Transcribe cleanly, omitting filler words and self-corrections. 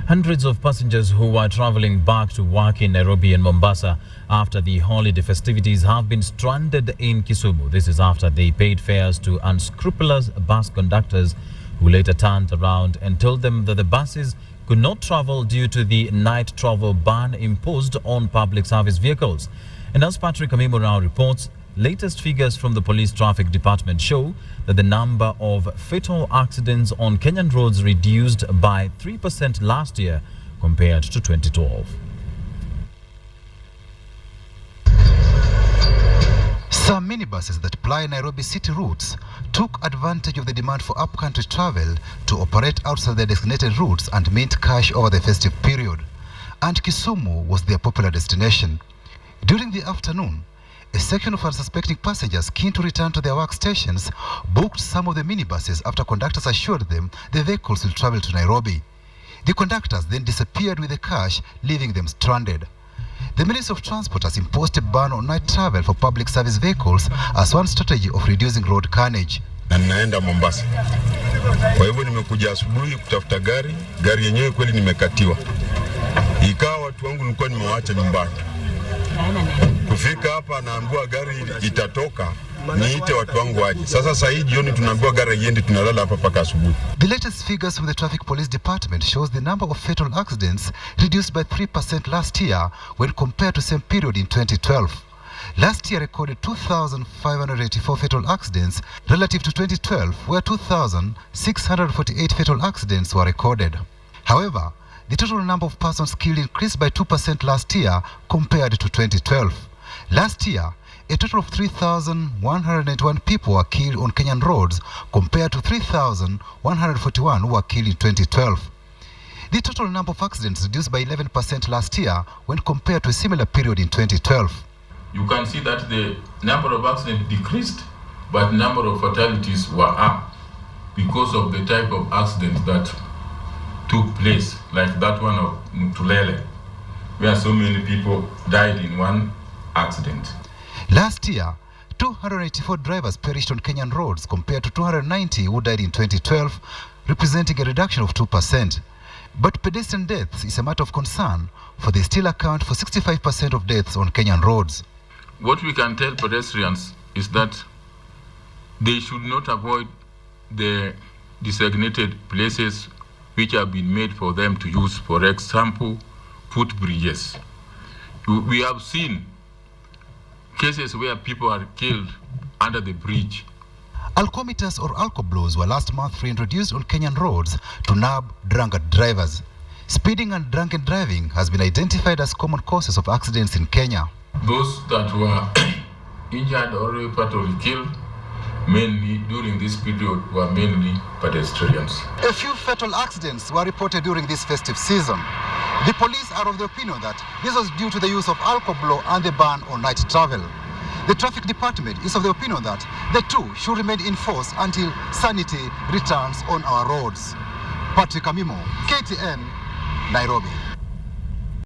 Hundreds of passengers who were traveling back to work in Nairobi and Mombasa after the holiday festivities have been stranded in Kisumu. This is after they paid fares to unscrupulous bus conductors who later turned around and told them that the buses could not travel due to the night travel ban imposed on public service vehicles. And as Patrick Amimo now reports, latest figures from the police traffic department show that the number of fatal accidents on Kenyan roads reduced by 3% last year compared to 2012. Some minibuses that ply Nairobi city routes took advantage of the demand for up-country travel to operate outside their designated routes and mint cash over the festive period. And Kisumu was their popular destination. During the afternoon, a section of unsuspecting passengers keen to return to their workstations booked some of the minibuses after conductors assured them the vehicles will travel to Nairobi. The conductors then disappeared with the cash, leaving them stranded. The Ministry of Transport has imposed a ban on night travel for public service vehicles as one strategy of reducing road carnage. Na ninaenda Mombasa. Kwa hivyo nimekuja asubuhi kutafuta gari yenyewe kweli nimekatiwa. Ikawa watu wangu nilikuwa nimewaacha nyumbani. Kufika hapa naambiwa gari itatoka, niite watu wangu waje. Sasa hii jioni tunaambiwa gari iende, tunalala hapa paka asubuhi. The latest figures from the Traffic Police Department shows the number of fatal accidents reduced by 3% last year when compared to same period in 2012. Last year recorded 2,584 fatal accidents relative to 2012, where 2,648 fatal accidents were recorded. However, the total number of persons killed increased by 2% last year compared to 2012. Last year, a total of 3,191 people were killed on Kenyan roads compared to 3,141 who were killed in 2012. The total number of accidents reduced by 11% last year when compared to a similar period in 2012. You can see that the number of accidents decreased, but the number of fatalities were up because of the type of accidents that took place, like that one of Mutulele, where so many people died in one accident. Last year, 284 drivers perished on Kenyan roads compared to 290 who died in 2012, representing a reduction of 2%. But pedestrian deaths is a matter of concern, for they still account for 65% of deaths on Kenyan roads. What we can tell pedestrians is that they should not avoid the designated places which have been made for them to use, for example, footbridges. We have seen cases where people are killed under the bridge. Alcometers or alcoblows were last month reintroduced on Kenyan roads to nab drunkard drivers. Speeding and drunken driving has been identified as common causes of accidents in Kenya. Those that were injured or reportedly killed mainly during this period were mainly pedestrians. A few fatal accidents were reported during this festive season. The police are of the opinion that this was due to the use of alcohol and the ban on night travel. The traffic department is of the opinion that the two should remain in force until sanity returns on our roads. Patrick Amimo, KTN, Nairobi.